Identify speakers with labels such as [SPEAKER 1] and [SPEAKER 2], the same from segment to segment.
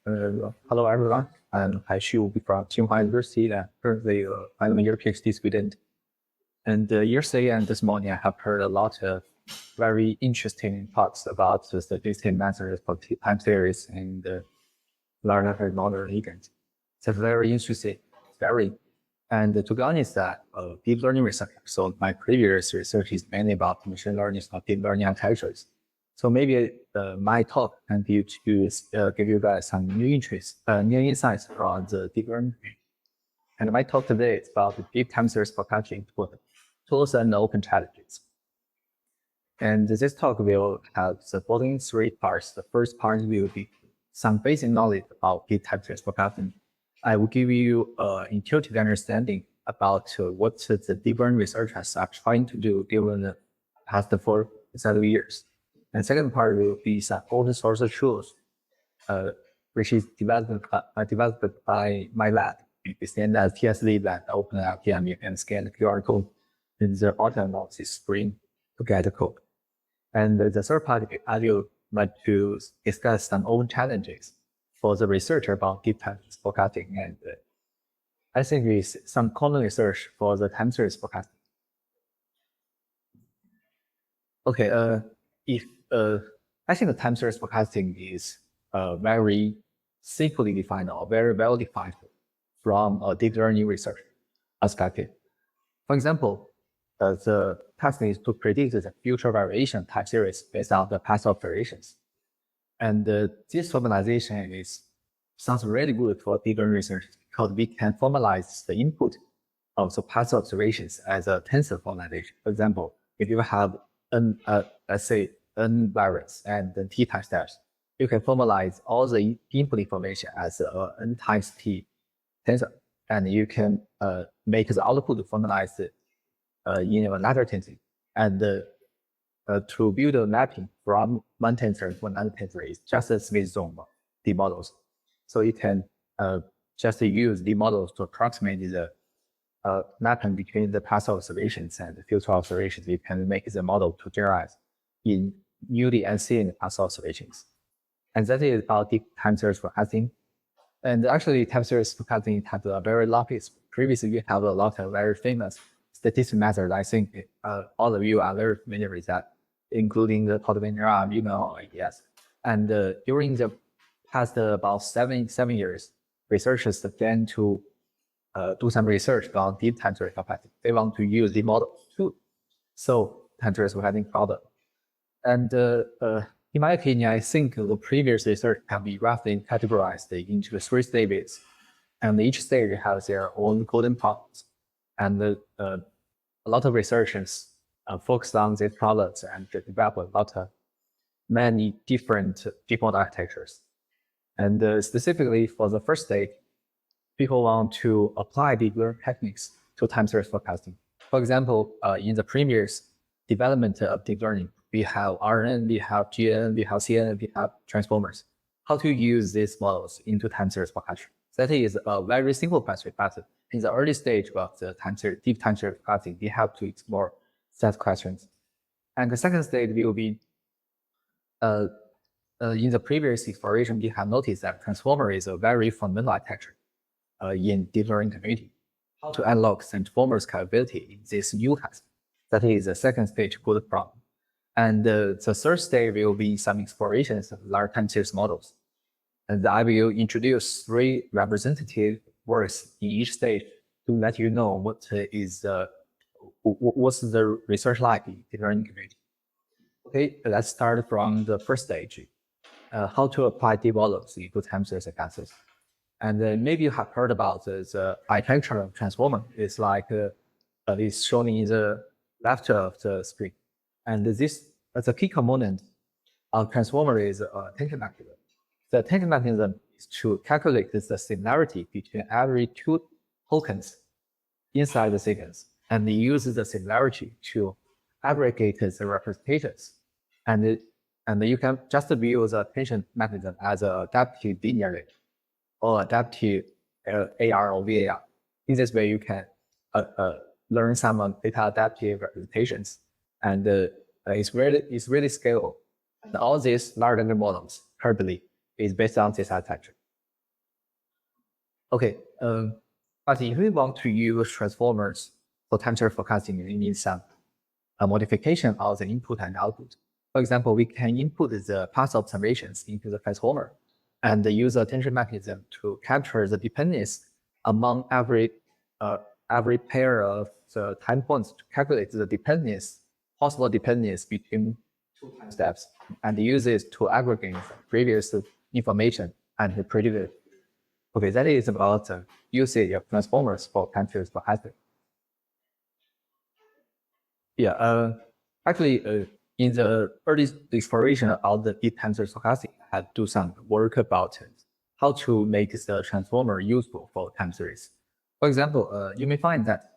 [SPEAKER 1] Hello everyone. I'm Haixu from Tsinghua University and currently I'm a year PhD student. And yesterday and this morning I have heard a lot of very interesting talks about the statistical methods for time series and large language model agents. It's very interesting, And to be honest, that deep learning research. So my previous research is mainly about machine learning, not deep learning architectures. So maybe my talk can be to give you guys some new insights from the deep learning. And my talk today is about the deep time series forecasting tools and open challenges. And this talk will have the following three parts. The first part will be some basic knowledge about deep time series forecasting. I will give you an intuitive understanding about what the deep learning researchers are trying to do given the past 4 years. And second part will be some open source tools, which is developed by my lab. It's named as TSLib and OpenLTM. You can scan the QR code in the auto analysis screen to get the code. And the third part, I will like to discuss some open challenges for the research about deep time forecasting. And I think it's some common research for the time series forecasting. Okay, I think the time series forecasting is very simply defined or very well defined from a deep learning research perspective. For example, the task is to predict the future variation time series based on the past observations. And this formalization sounds really good for deep learning research because we can formalize the input of the past observations as a tensor formalization. For example, if you have let's say n variance and then t time steps, you can formalize all the input information as n times t tensor, and you can make the output formalized in another tensor. And to build a mapping from one tensor to another tensor is just a Smith zone deep models. So you can just use the models to approximate the mapping between the past observations and the future observations. You can make the model to generalize in newly unseen past observations. And that is about deep time series forecasting. And actually, time series forecasting has a very long history. Previously, we have a lot of very famous statistical methods. I think all of you are very familiar with that, including the Todvanera, yes. And during the past about seven years, researchers began to do some research on deep time series forecasting. They want to use the model to solve time series forecasting problem. And in my opinion, I think the previous research can be roughly categorized into 3 stages, and each stage has their own golden problems. And a lot of researchers focus on these problems and develop a lot of many different default architectures. And specifically for the first stage, people want to apply deep learning techniques to time series forecasting. For example, in the previous development of deep learning, we have RNN, we have GNN, we have CNN, we have transformers. How to use these models into time series forecasting? That is a very simple question, but in the early stage of the deep time series forecasting, we have to explore that questions. And the second stage will be, in the previous exploration, we have noticed that transformer is a very fundamental architecture in deep learning community. How to unlock transformers capability in this new task? That is the second stage good problem. And the third stage will be some explorations of large time series models. And I will introduce 3 representative works in each stage to let you know what's the research like in the learning community. Okay, let's start from the first stage. How to apply deep models into time series analysis. And maybe you have heard about the architecture of transformer. It's like it's shown in the left of the screen. And this, the key component of transformer is attention mechanism. The attention mechanism is to calculate the similarity between every 2 tokens inside the sequence, and it uses the similarity to aggregate the representations. And you can just view the attention mechanism as an adaptive linear or adaptive AR or VAR. In this way, you can learn some data adaptive representations, and it's really scalable. And all these large language models currently is based on this architecture. Okay, but if we want to use transformers for time series forecasting, we need some modification of the input and output. For example, we can input the past observations into the transformer and use a attention mechanism to capture the dependence among every pair of the time points to calculate the dependence, possible dependence between two time steps, and use it to aggregate previous information and predict it. Okay, that is about the usage of transformers for time series forecasting. Yeah, actually, in the early exploration of the deep time series forecasting, I had to do some work about how to make the transformer useful for time series. For example, you may find that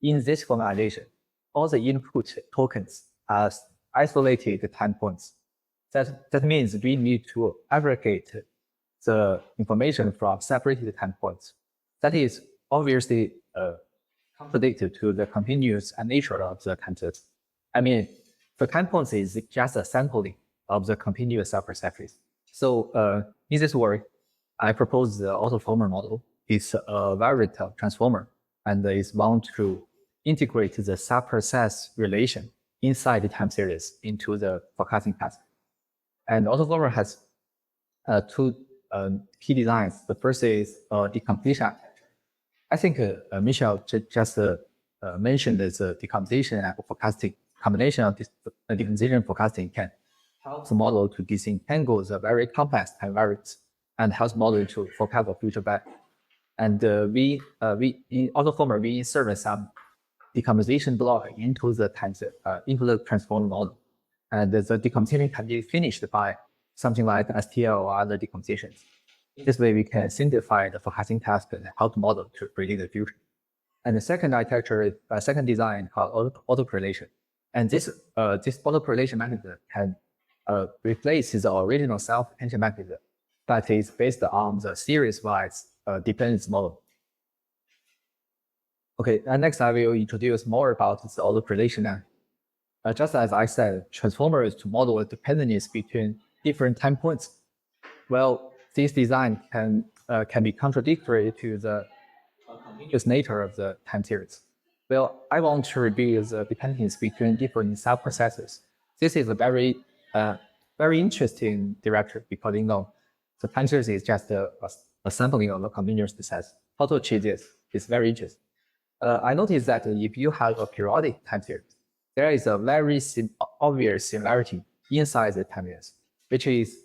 [SPEAKER 1] in this formalization, all the input tokens are isolated time points. That means we need to aggregate the information from separated time points. That is obviously contradicted to the continuous nature of the time series. I mean, the time points is just a sampling of the continuous subperceptions. So in this work, I propose the autoformer model. It's a variant transformer and is bound to integrate the subprocess relation inside the time series into the forecasting task. And autoformer has two key designs. The first is decompletion architecture. I think Michelle just mentioned the decompletion and forecasting combination of this decomposition forecasting can help the model to disentangle the very complex time variance and helps model to forecast a future back. And we in autoformer we insert some decomposition block into the into the transformer model, and the decomposition can be finished by something like STL or other decompositions. This way, we can simplify the forecasting task and help the model to predict the future. And the second architecture, second design called autocorrelation. And this autocorrelation mechanism can replace the original self-attention mechanism, but is based on the series-wise dependence model. Okay, and next I will introduce more about the autocorrelation. Just as I said, transformer is to model the dependence between different time points. Well, this design can be contradictory to the continuous nature of the time series. Well, I want to reveal the dependence between different subprocesses. This is a very interesting direction because the time series is just a sampling of a continuous process. How to achieve this is very interesting. I noticed that if you have a periodic time series, there is a very obvious similarity inside the time series, which is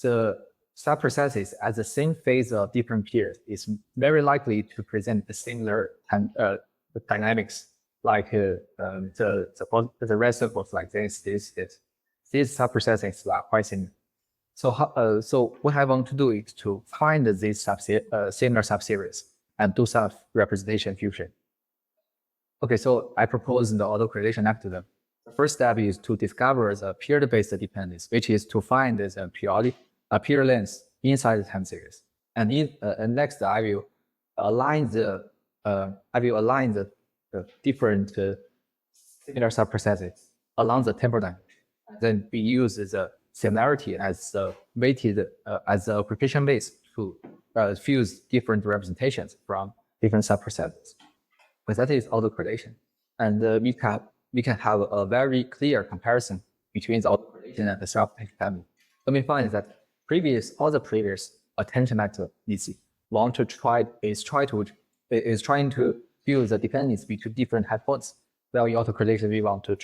[SPEAKER 1] the subprocesses at the same phase of different periods is very likely to present the similar dynamics, like the reservoirs like this. These subprocesses are quite similar. So what I want to do is to find these similar subseries and do some representation fusion. Okay, so I propose the autocorrelation mechanism. The first step is to discover the period-based dependence, which is to find the period length inside the time series. And next, I will align the different similar subprocesses along the temporal dimension. Then we use the similarity as weighted as a occupation base to fuse different representations from different subprocesses. But that is autocorrelation, and we can have a very clear comparison between the autocorrelation and the self-attention family. So we find that all the previous attention methods is trying to build the dependence between different time points. While in autocorrelation, we want to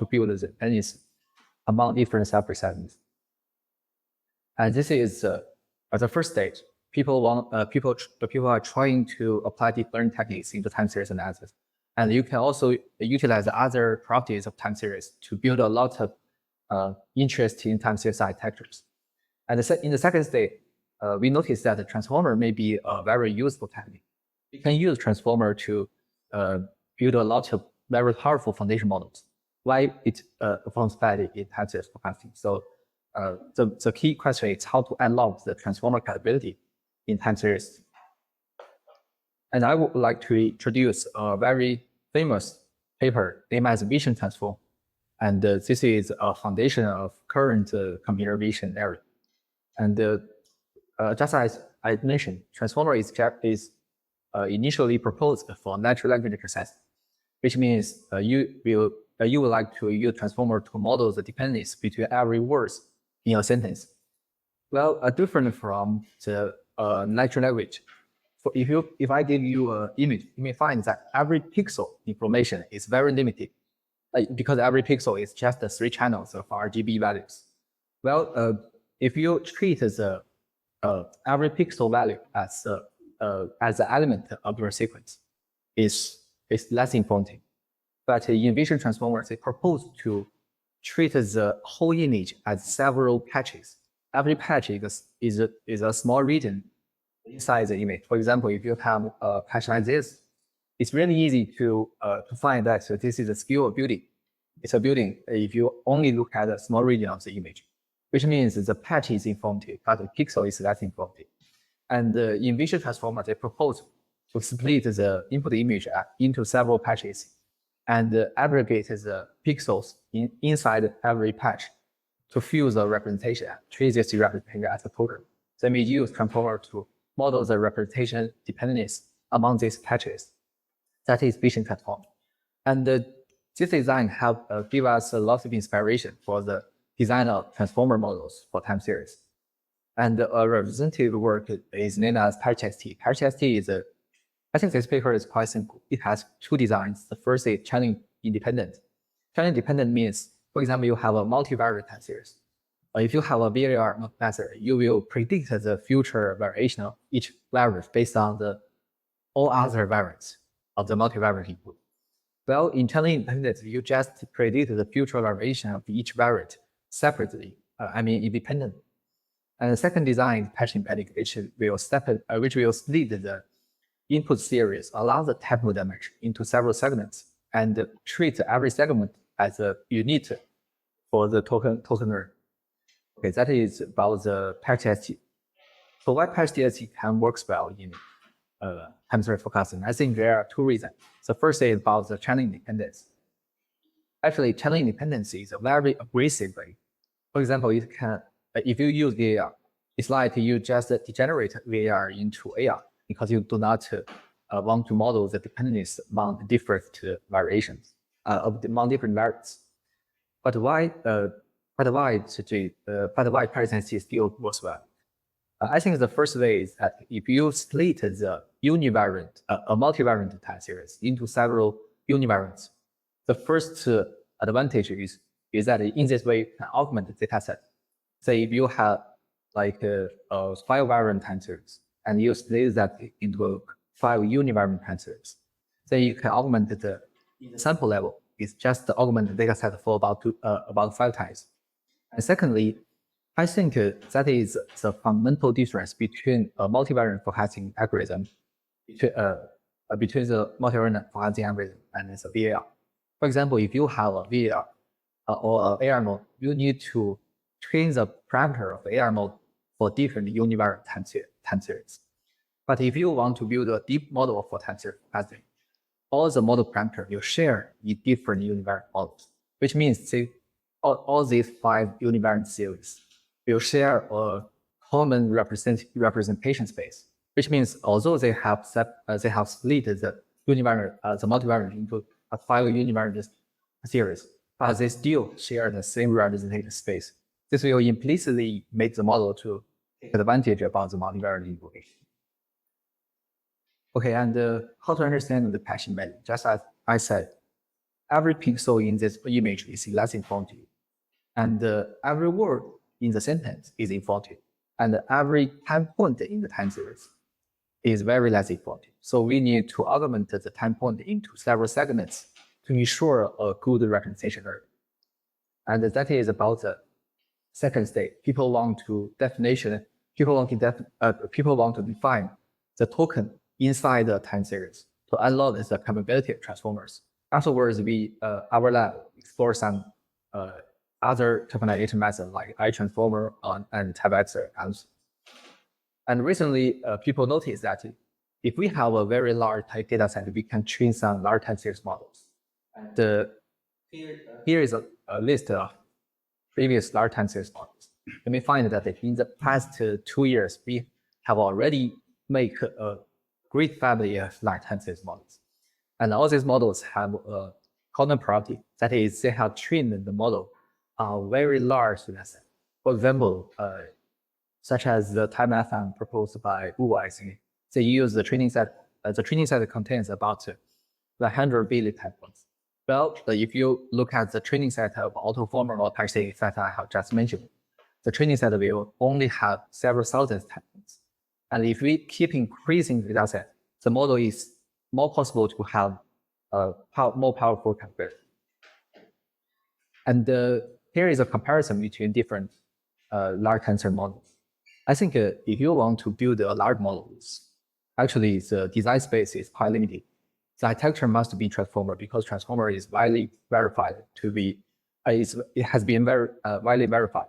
[SPEAKER 1] build the dependence among different subprocesses. And this is the first stage. People are trying to apply deep learning techniques into time series analysis, and you can also utilize other properties of time series to build a lot of interesting time series architectures. And in the second stage, we noticed that the transformer may be a very useful technique. We can use transformer to build a lot of very powerful foundation models. Why it performs badly in time series forecasting? So the key question is how to unlock the transformer capability in time series. And I would like to introduce a very famous paper named as vision transform. And this is a foundation of current computer vision area. And just as I mentioned, transformer is initially proposed for natural language processing, which means you would like to use transformer to model the dependence between every word in a sentence. Well, different from the natural language. If I give you an image, you may find that every pixel information is very limited, because every pixel is just 3 channels of RGB values. Well, if you treat the every pixel value as an element of your sequence, is less important. But in vision transformers, they propose to treat the whole image as several patches. Every patch is a small region inside the image. For example, if you have a patch like this, it's really easy to find that this is a skill building. It's a building if you only look at a small region of the image, which means the patch is informative, but the pixel is less informative. And in vision transformer, they propose to split the input image into several patches and aggregate the pixels inside every patch to fill the representation, treat this representation as a total. Then we use transformer to model the representation dependence among these patches. That is vision transform. And this design helped give us a lot of inspiration for the design of transformer models for time series. And a representative work is named as PatchXT. PatchXT is I think this paper is quite simple. It has 2 designs. The first is channel independent. Channel independent means, for example, you have a multivariate time series. If you have a VAR method, you will predict the future variation of each variable based on all other variants of the multivariate input. Well, in channel independent, you just predict the future variation of each variant separately, independently. And the second design is patch embedding, which will split the input series along the temporal dimension into several segments and treat every segment as a unit for the tokener. Okay, that is about the PatchXT. So why PatchXT can work well in time series forecasting? I think there are 2 reasons. The first is about the channel independence. Actually, channel independence is a very aggressive way. For example, if you use VAR, it's like you just degenerate VAR into AR because you do not want to model the dependence among different variations among different variants. But why PatchXT still works well? I think the first way is that if you split the univariant, a multivariant time series into several univariants, the first advantage is that in this way you can augment the data set. Say if you have like a 5 variant time series and you split that into 5 univariant time series, then you can augment the sample level. It's just augment the data set for about 5 times. And secondly, I think that is the fundamental difference between a multivariant forecasting algorithm, between the multivariant forecasting algorithm and the VAR. For example, if you have a VAR or an AR mode, you need to train the parameter of AR mode for different univariant time series. But if you want to build a deep model for time series forecasting, all the model parameters will share in different univariant models, which means all these 5 univariant series will share a common representation space, which means although they have split the multivariant into 5 univariant series, but they still share the same representation space. This will implicitly make the model to take advantage about the multivariate information. Okay, and how to understand the patch embedding? Just as I said, every pixel in this image is less informative, and every word in the sentence is informative, and every time point in the time series is very less informative. So we need to augment the time point into several segments to ensure a good representation. And that is about the second stage. People want to define the token inside the time series to unlock the capability of transformers. Afterwards, our lab explore some other tokenization methods like iTransformer and TypeVector. And recently, people noticed that if we have a very large data set, we can train some large time series models. And here is a list of previous large time series models. You may find that in the past 2 years, we have already make a great family of large time series models. And all these models have a common property. That is, they have trained the model on very large data set. For example, such as the time FM proposed by Wu, I think they use the training set. The training set contains about 100 billion type points. Well, if you look at the training set of outperform or Haixu that I have just mentioned, the training set will only have several thousand type points. And if we keep increasing the data set, the model is more possible to have more powerful calculation. And here is a comparison between different large tensor models. I think if you want to build a large model, actually the design space is quite limited. The architecture must be transformer because transformer is widely verified to be, it has been very widely verified,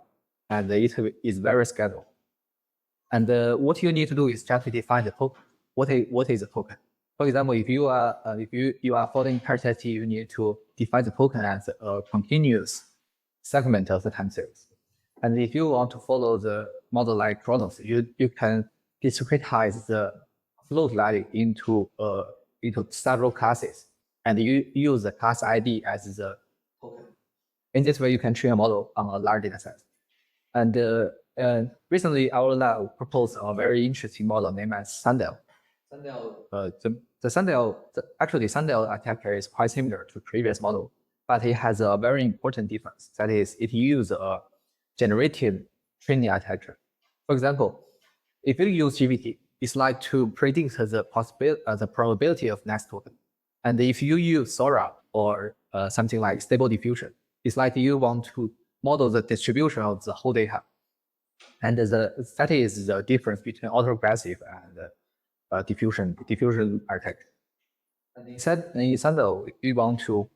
[SPEAKER 1] and it is very scalable. And what you need to do is just define the token. What is a token? For example, if you are following parity, you need to define the token as a continuous segment of the time series. And if you want to follow the model like Chronos, you can discretize the float value into several classes, and you use the class ID as the token. In this way, you can train a model on a large data set. And recently, our lab proposed a very interesting model named as Sandel. Actually, Sandel architecture is quite similar to previous model, but it has a very important difference. That is, it uses a generative training architecture. For example, if you use GPT, it's like to predict the probability of next token. And if you use Sora or something like Stable Diffusion, it's like you want to model the distribution of the whole data. And that is the difference between autoregressive and diffusion architecture. And in Sandel, we want to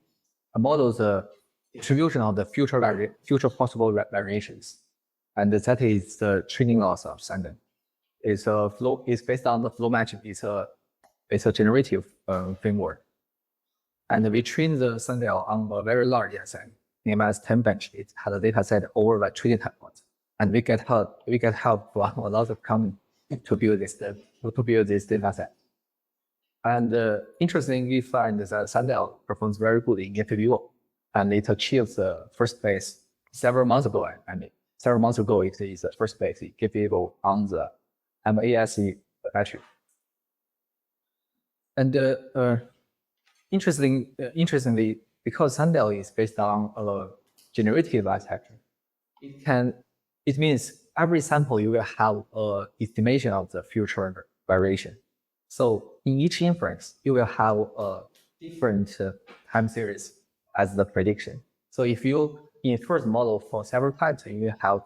[SPEAKER 1] model the distribution of the future possible variations. And that is the training loss of Sandel. It's based on the flow matching. It's a generative framework. And we train the Sandel on a very large data set, named as 10 bench. It has a data set over like trillion type points. And we get help from a lot of companies to build this data set. And interestingly, we find that Sandel performs very good in FPV, and it achieves the first place several months ago. Several months ago, it is the first place in FPV on the MASE battery. And interestingly, because Sandel is based on a generative architecture, it means every sample you will have an estimation of the future variation. So in each inference, you will have a different time series as the prediction. So if you infer the model for several times, you will have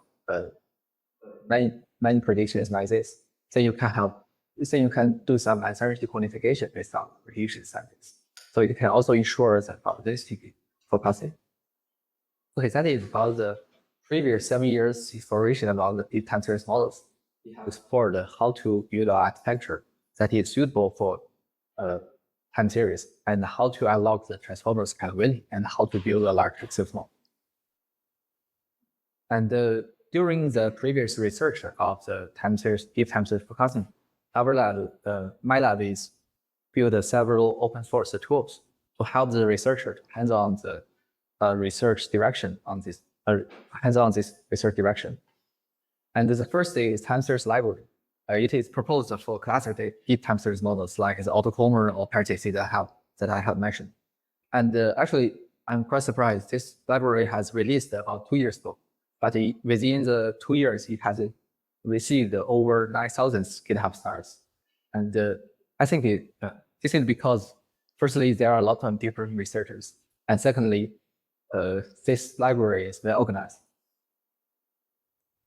[SPEAKER 1] many predictions like this. Then you can do some uncertainty quantification based on prediction samples. So it can also ensure the probabilistic forecasting. Okay, that is about the previous 7 years exploration about the deep time series models. We have explored how to build an architecture that is suitable for time series, and how to unlock the transformers capability, and how to build a large success model. And during the previous research of the deep time series forecasting, our lab, my lab, is built several open source tools to help the researcher hands-on the research direction on this research direction. And the first is time series library. It is proposed for classic deep time series models like the autocloner or parity that I have mentioned. And actually, I'm quite surprised. This library has released about 2 years ago, but within the 2 years, it has received over 9,000 GitHub stars. And I think this is because, firstly, there are a lot of different researchers, and secondly, this library is well organized.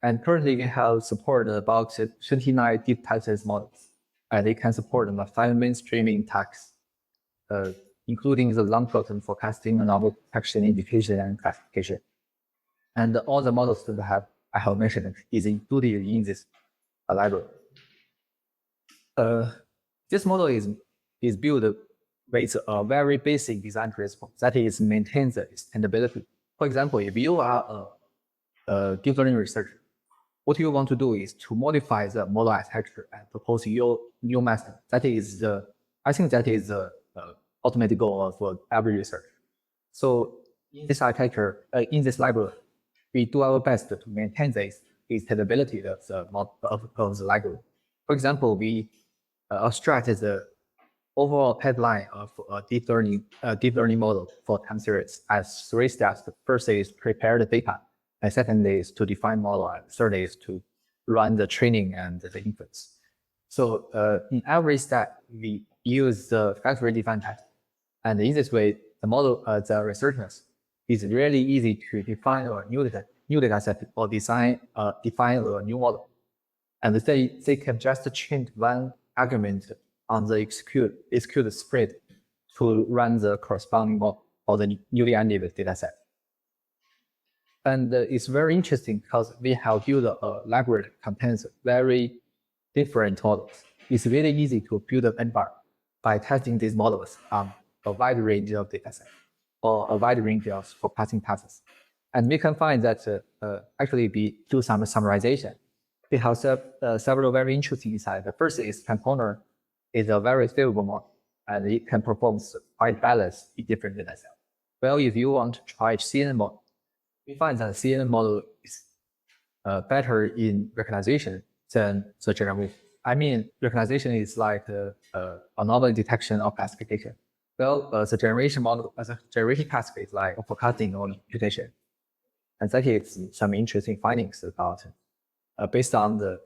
[SPEAKER 1] And currently, we have support about 29 deep time series models, and they can support the 5 mainstreaming tasks, including the long token forecasting, novel detection, indication, and classification. And all the models that I have mentioned is included in this library. This model is built with a very basic design principle, that is, maintain the extendability. For example, if you are a deep learning researcher, what you want to do is to modify the model architecture and propose your new method. I think that is the ultimate goal for every research. So in this architecture, in this library, we do our best to maintain this stability of the library. For example, we abstract the overall pipeline of a deep learning model for time series as 3 steps. The first is prepare the data, and second is to define model, and third is to run the training and the inference. So in every step, we use the factory defined type, and in this way, the researchers is really easy to define a new data set or define a new model, and they can just change one argument on the execute spread to run the corresponding model or the newly ended data set. And it's very interesting because we have built a library that contains very different models. It's really easy to build a benchmark by testing these models on a wide range of data sets or a wide range of forecasting tasks. And we can find that actually we do some summarization. We have several very interesting insights. The first is Camponer is a very favorable model, and it can perform quite balanced in different data sets. Well, if you want to try CNN model, we find that CNN model is better in recognition than the generation. I mean, recognition is like anomaly detection or classification. Well, the generation model, the generation task is like forecasting or computation. And that is some interesting findings about based on the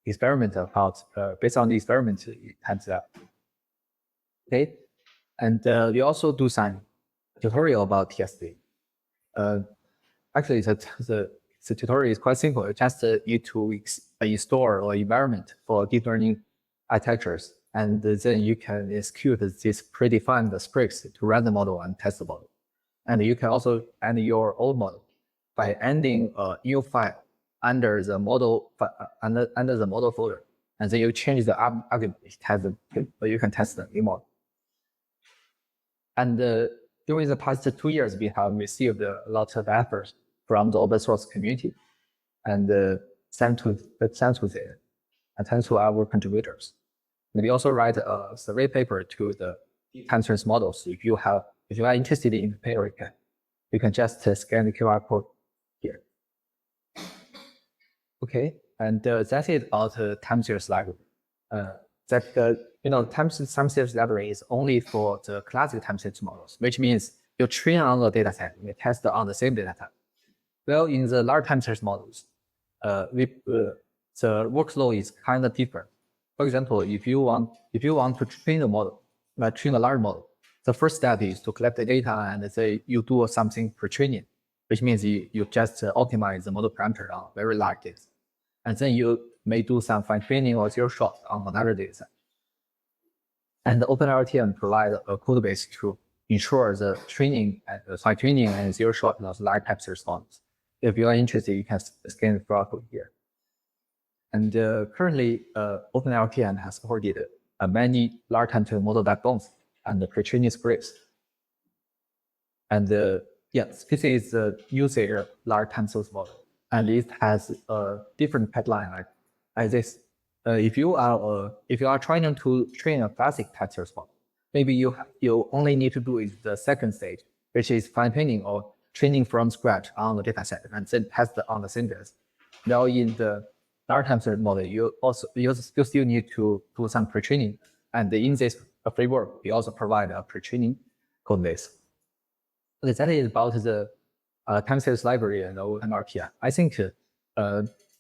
[SPEAKER 1] experiment it turns out. Okay, and we also do some tutorial about TSLib. Actually, the tutorial is quite simple. You just need to install an environment for deep learning architectures, and then you can execute this predefined scripts to run the model and test the model. And you can also add your own model by adding a new file under the model folder, and then you change the argument, you can test the new model. And during the past 2 years, we have received a lot of efforts from the open source community, and thanks to it, and thanks to our contributors. And we also write a survey paper to the time series models. If you are interested in the paper, you can just scan the QR code here. Okay, and that's it about time series library. Time series library is only for the classic time series models, which means you train on the data set, you test on the same data set. Well, in the large time series models, the workflow is kind of different. For example, if you want to train a model, train a large model, the first step is to collect the data and say you do something pre-training, which means you just optimize the model parameter on very large data. And then you may do some fine tuning or zero shot on another data set. And the OpenLTM provides a code base to ensure the training and fine tuning and zero shot of large time series models. If you are interested, you can scan the QR code here. And currently, OpenLTM has supported many large time series model backbones and the pre-training scripts. And yes, this is the user large time series model, and it has a different pipeline like this. If you are trying to train a classic time series model, maybe you only need to do is the second stage, which is fine tuning or training from scratch on the data set and then test on the same data. Now in the large time series model, you still need to do some pre-training, and in this framework, we also provide a pre-training code base. Okay, that is about the time series library and OpenLTM. I think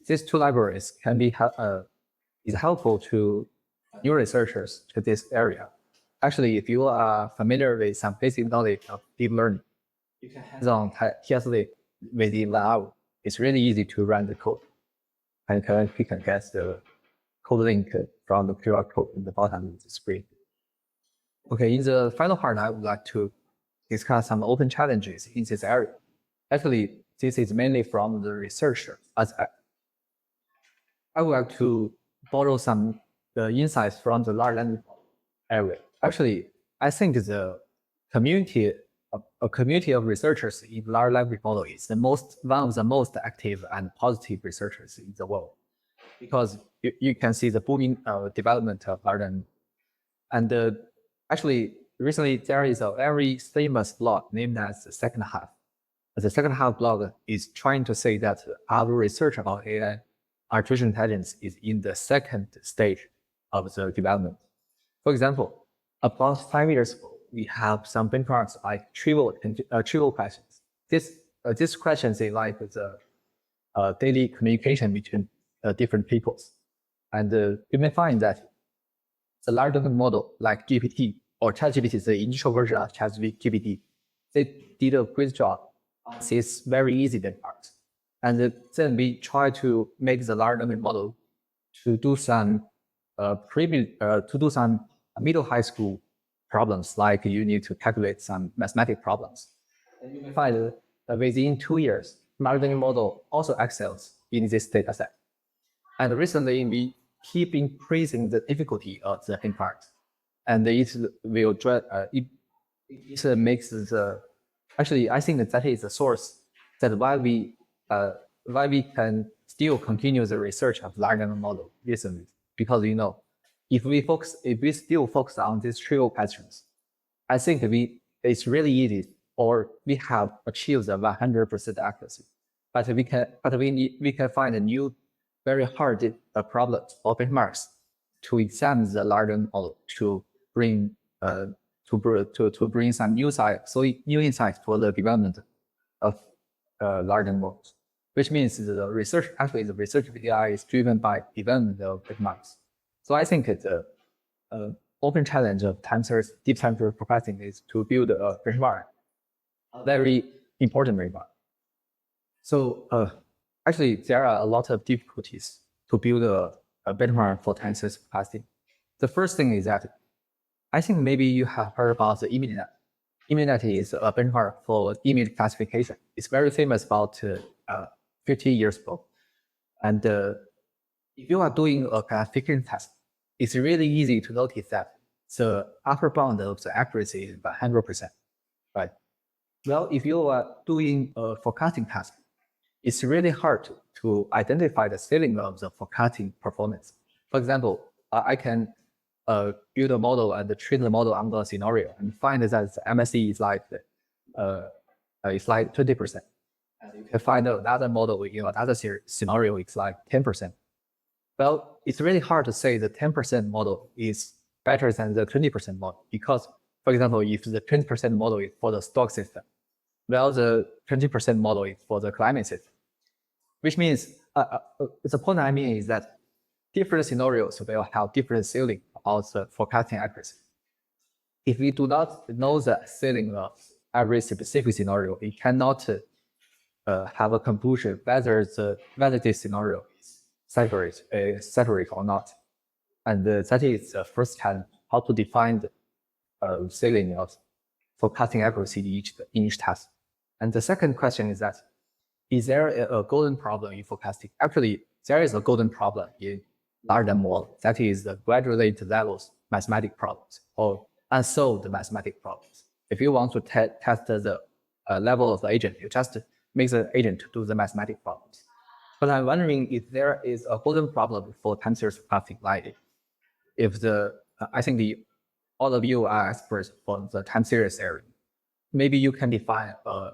[SPEAKER 1] these two libraries can be is helpful to new researchers to this area. Actually, if you are familiar with some basic knowledge of deep learning, you can hands-on TSLib within 1 hour. It's really easy to run the code. And you can get the code link from the QR code in the bottom of the screen. Okay, in the final part, I would like to discuss some open challenges in this area. Actually, this is mainly from the researcher. As I would like to borrow some insights from the large language area. Actually, I think the community a community of researchers in large language model is one of the most active and positive researchers in the world, because you can see the booming development of large language. And actually, recently there is a very famous blog named as the Second Half. The Second Half blog is trying to say that our research about AI, artificial intelligence, is in the second stage of the development. For example, about 5 years ago, we have some benchmarks like trivial questions. These questions is like the daily communication between different peoples. And you may find that the large language model like GPT or ChatGPT, the initial version of ChatGPT, they did a great job. It's very easy benchmarks. And then we try to make the large language model to do some middle high school problems, like you need to calculate some mathematical problems. And you may find that within 2 years, large language model also excels in this data set. And recently, we keep increasing the difficulty of the benchmarks, and it will it makes the actually I think that is the source that why we can still continue the research of large language model recently, because if we still focus on these trivial questions, I think it's really easy, or we have achieved the 100% accuracy, but we can find a new very hard problems or benchmarks to examine the large language model to bring some new insights for the development of large language models, which means the research of AI is driven by development of benchmarks. So I think it's open challenge of deep time series forecasting is to build a benchmark, a very important benchmark. So actually, there are a lot of difficulties to build a benchmark for time series forecasting. The first thing is that I think maybe you have heard about the ImageNet. ImageNet is a benchmark for image classification. It's very famous about 50 years ago. And if you are doing a classification test, it's really easy to notice that the upper bound of the accuracy is 100%, right? Well, if you are doing a forecasting task, it's really hard to identify the ceiling of the forecasting performance. For example, I can build a model and train the model on the scenario and find that the MSE is like 20%. And you can find another model in another scenario, it's like 10%. Well, it's really hard to say the 10% model is better than the 20% model, because, for example, if the 20% model is for the stock system, well, the 20% model is for the climate system, which means the point I mean is that different scenarios will have different ceiling of the forecasting accuracy. If we do not know the ceiling of every specific scenario, we cannot have a conclusion whether this scenario is saturated or not. And that is the first challenge, how to define the ceiling of forecasting accuracy in each task. And the second question is that, is there a golden problem in forecasting? Actually, there is a golden problem in large language model. That is the graduated levels mathematical problems or unsolved mathematical problems. If you want to test the level of the agent, you just make the agent do the mathematical problems. But I'm wondering if there is a golden problem for time series forecasting, like if I think all of you are experts for the time series area. Maybe you can define an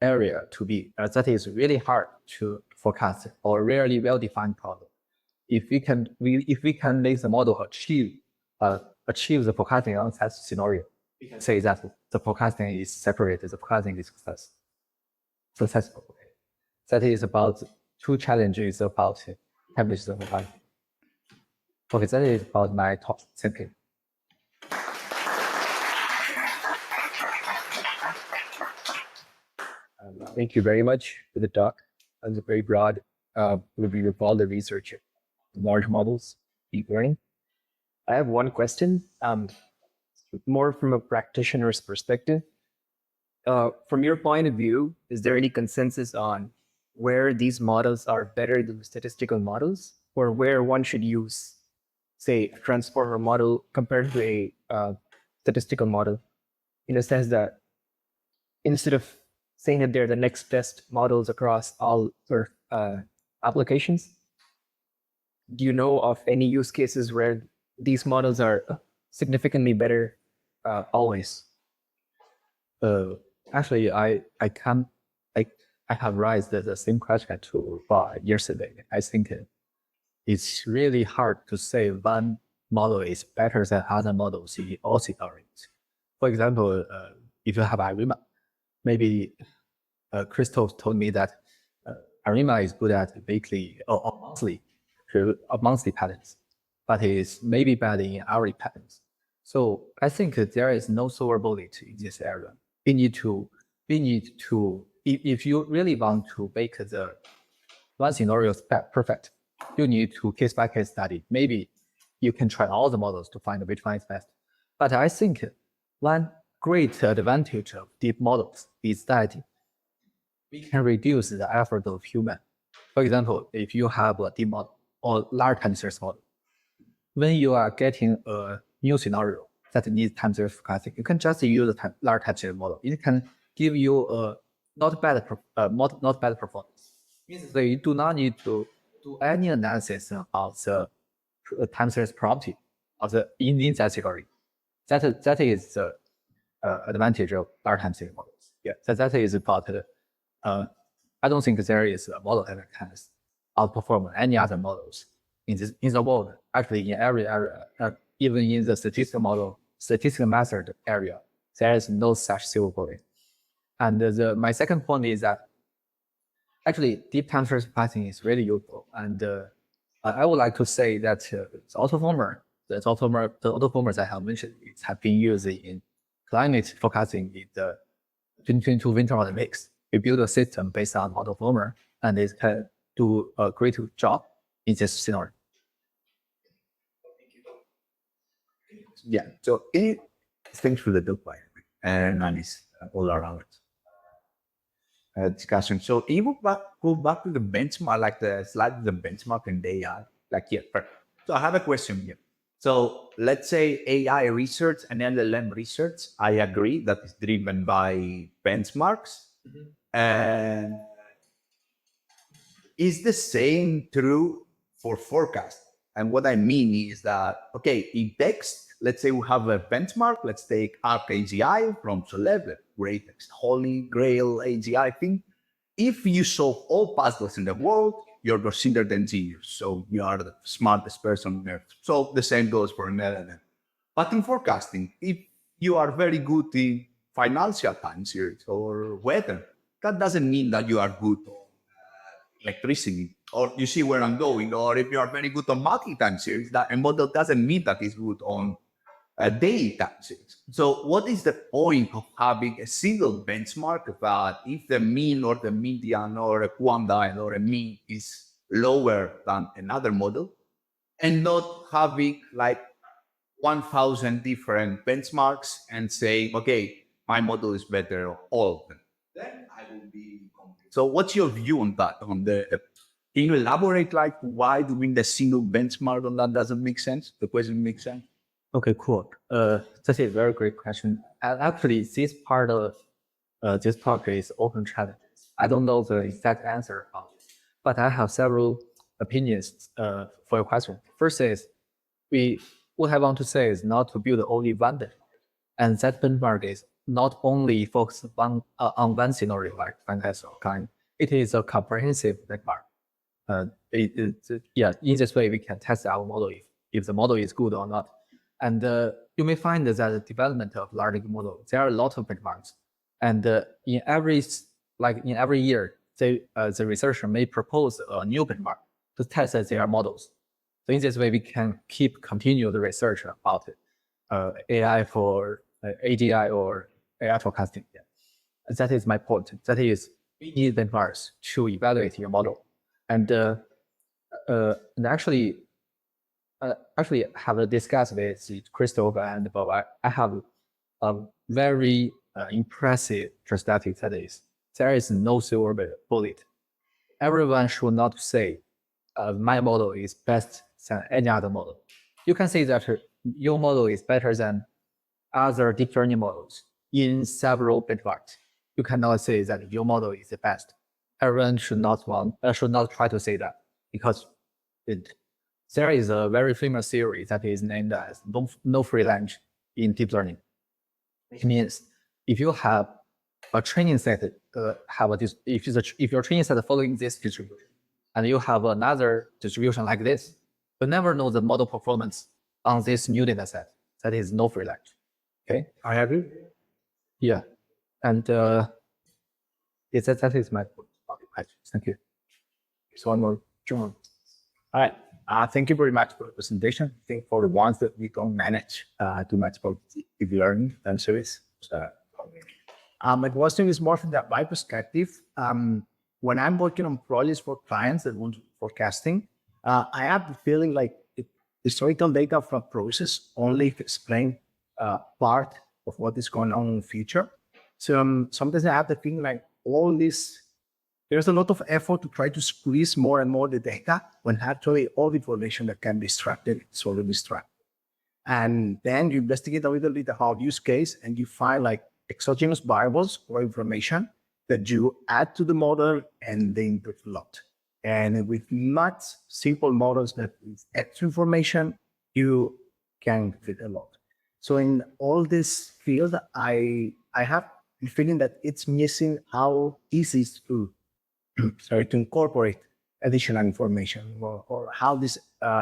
[SPEAKER 1] area to be that is really hard to forecast or rarely well-defined problem. If we can make the model achieve the forecasting on that scenario, we can say that the forecasting is separated, the forecasting is successful. Okay. That is about two challenges about establish the forecasting. Okay, that is about my talk. Thank you.
[SPEAKER 2] Thank you very much for the talk. That's a very broad review of all the research, large models, deep learning. I have one question, more from a practitioner's perspective. From your point of view, is there any consensus on where these models are better than statistical models, or where one should use, say, a transformer model compared to a statistical model, in the sense that instead of saying that they're the next best models across all applications, do you know of any use cases where these models are significantly better always?
[SPEAKER 1] Actually, I have raised the same question to yesterday. I think it's really hard to say one model is better than other models in all scenarios. For example, if you have ARIMA, maybe Crystal told me that ARIMA is good at weekly or monthly patterns, but is maybe bad in hourly patterns. So I think there is no silver bullet in this area. We need to, if you really want to make the one scenario perfect, you need to case by case study. Maybe you can try all the models to find which one is best. But I think one great advantage of deep models is that we can reduce the effort of human. For example, if you have a deep model or large time series model, when you are getting a new scenario that needs time series forecasting, you can just use the large time series model. It can give you a not bad performance. So you do not need to do any analysis of the time series property of the in that category. That is the advantage of large time series models. Yeah, that is about. I don't think there is a model that can outperform any other models in the world. Actually, in every area, even in the statistical method area, there is no such silver bullet. And my second point is that actually deep time series pricing is really useful. And I would like to say that the autoformers I have mentioned have been used in climate forecasting in the 2022 winter Olympics. We build a system based on autoformer, and it can do a great job in this scenario.
[SPEAKER 3] Yeah. So thanks for the talk, by and nice all around discussion. So if we go back to the benchmark, like the slide, the benchmark and AI, like yeah. Perfect. So I have a question here. So let's say AI research and LLM research, I agree that is driven by benchmarks. And is the same true for forecast? And what I mean is that, okay, in text, let's say we have a benchmark. Let's take ArcAGI from TSLib, greatest holy grail AGI thing. If you solve all puzzles in the world, you're considered a genius. So you are the smartest person on earth. So the same goes for an LLM. But in forecasting, if you are very good in financial time series or weather, that doesn't mean that you are good on electricity, or you see where I'm going. Or if you are very good on multi-time series, that a model doesn't mean that it's good on daily time series. So what is the point of having a single benchmark that if the mean or the median or a quantile or a mean is lower than another model, and not having like 1,000 different benchmarks and say, okay, my model is better on all of them? Then I will be confused. So what's your view on that? Can you elaborate like why doing the single benchmark on that doesn't make sense? The question makes sense?
[SPEAKER 1] Okay, cool. That's a very great question. And actually, this part of this talk is open challenge. I don't know the exact answer, but I have several opinions for your question. First is, what I want to say is not to build only one benchmark, and that benchmark is not only focused on one scenario like fantasy or kind. It is a comprehensive benchmark. In this way, we can test our model if the model is good or not. And you may find that the development of large language model, there are a lot of benchmarks. And in every year, the researcher may propose a new benchmark to test their models. So in this way, we can continue the research about AI for AGI or AI forecasting. Yeah. That is my point. That is, we need benchmarks to evaluate your model. And actually have discussed with Christopher and Bob. I have a very impressive statistic that is, there is no silver bullet. Everyone should not say my model is best than any other model. You can say that your model is better than other deep learning models in several benchmarks. you cannot say that your model is the best. Everyone should not try to say that, because there is a very famous theory that is named as no free lunch in deep learning. It means if you have a training set, if your training set following this distribution, and you have another distribution like this, you never know the model performance on this new data set. That is no free lunch. Okay,
[SPEAKER 2] I agree.
[SPEAKER 1] yeah, and that is my point. Thank you.
[SPEAKER 2] So one more, John. All right. Thank you very much for the presentation. I think for the ones that we don't manage too much about deep learning and service. My question is more from my perspective. When I'm working on projects for clients that want forecasting, I have the feeling like historical data from process only explain part of what is going on in the future. So sometimes I have the feeling like all this, there's a lot of effort to try to squeeze more and more the data when actually all the information that can be extracted is already extracted. And then you investigate a little bit the hard use case and you find like exogenous variables or information that you add to the model and they improve a lot. And with much simple models that with extra information, you can fit a lot. So in all this field, I have the feeling that it's missing how easy it's to to incorporate additional information or how these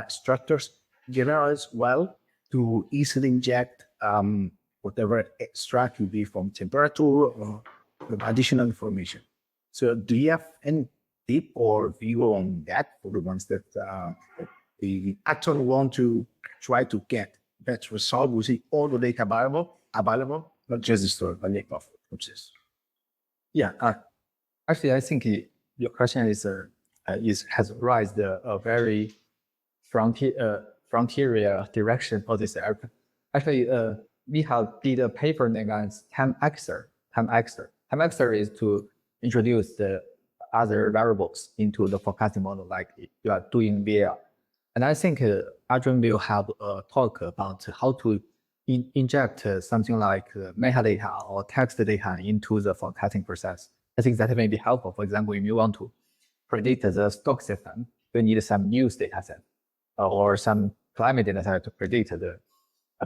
[SPEAKER 2] structures generalize well to easily inject whatever extract will be from temperature or additional information. So do you have any tip or view on that for the ones that we actually want to try to get better result using all the data available, not just the historical process?
[SPEAKER 1] Yeah, actually, I think your question has raised a very frontier direction for this area. Actually, we have did a paper named as TimeXer. TimeXer is to introduce the other variables into the forecasting model, like you are doing VAR. And I think Adrian will have a talk about how to inject something like metadata or text data into the forecasting process. I think that may be helpful. For example, if you want to predict the stock system, you need some news data set or some climate data set to predict the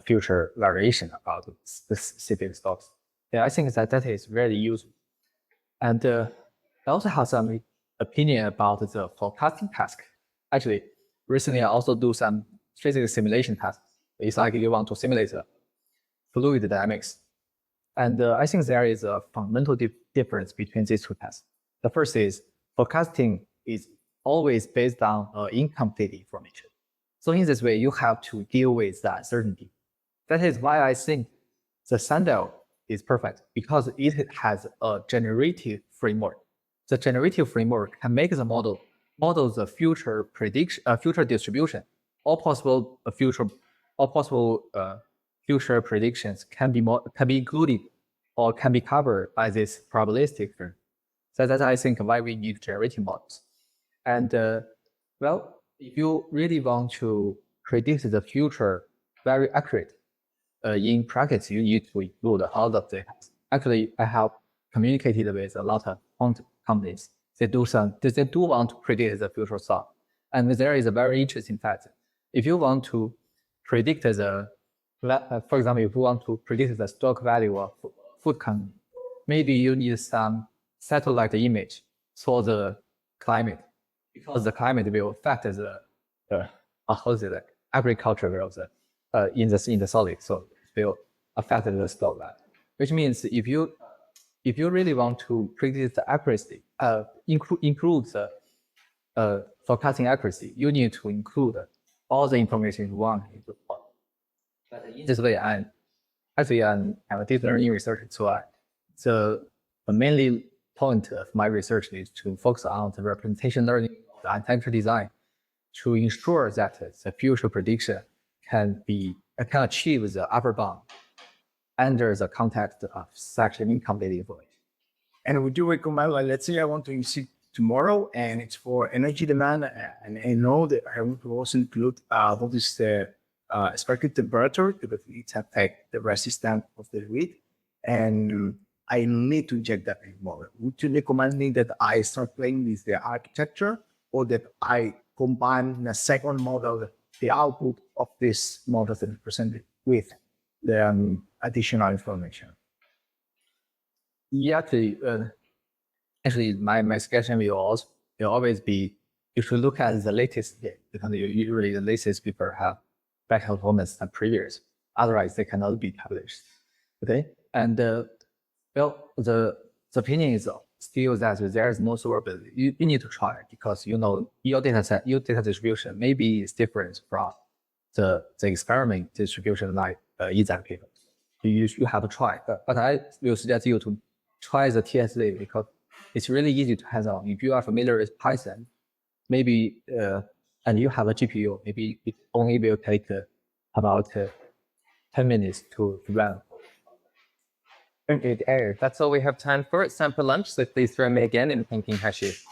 [SPEAKER 1] future variation about specific stocks. Yeah, I think that is very useful. And I also have some opinion about the forecasting task. Actually, recently I also do some physics simulation tasks. It's like you want to simulate fluid dynamics. And I think there is a fundamental difference between these two tasks. The first is forecasting is always based on incomplete information. So in this way, you have to deal with the uncertainty. That is why I think the Sandel is perfect, because it has a generative framework. The generative framework can make the model the future prediction, future distribution. All possible future predictions can be included or can be covered by this probabilistic framework. So that's, I think, why we need generative models. And well, if you really want to predict the future very accurate, in practice, you need to include a lot of data. Actually, I have communicated with a lot of quant companies. They do want to predict the future stock. And there is a very interesting fact. If you want to predict for example, if you want to predict the stock value of food company, maybe you need some satellite image for the climate, because the climate will affect the agriculture will in the solid, so it will affect the stock value. Which means if you really want to predict the accuracy, include the forecasting accuracy, you need to include all the information you want into the model. But in this way, I'm a deep learning researcher, so the mainly point of my research is to focus on the representation learning, the architecture design, to ensure that the future prediction can achieve the upper bound under the context of such an incomplete information.
[SPEAKER 2] And would you recommend, like, let's say I want to use it tomorrow and it's for energy demand, and I know that I want to also include what is the expected temperature, because it affects the resistance of the grid. And
[SPEAKER 3] I need to inject that in model. Would you recommend me that I start playing with the architecture, or that I combine in a second model the output of this model that is presented with the additional information?
[SPEAKER 1] Yeah, actually, my suggestion will always be you should look at the latest game, because usually the latest paper have better performance than previous. Otherwise, they cannot be published. Okay, and well, the opinion is still that there is no survivability. You need to try, because your data set, your data distribution maybe is different from the experiment distribution like in that paper. You have to try. But I will suggest you to try the TSLib, because it's really easy to hands on. If you are familiar with Python, maybe and you have a GPU, maybe it only will take about 10 minutes to run.
[SPEAKER 2] Okay, that's all we have time for. It's time for lunch, so please join me again in thanking Haixu.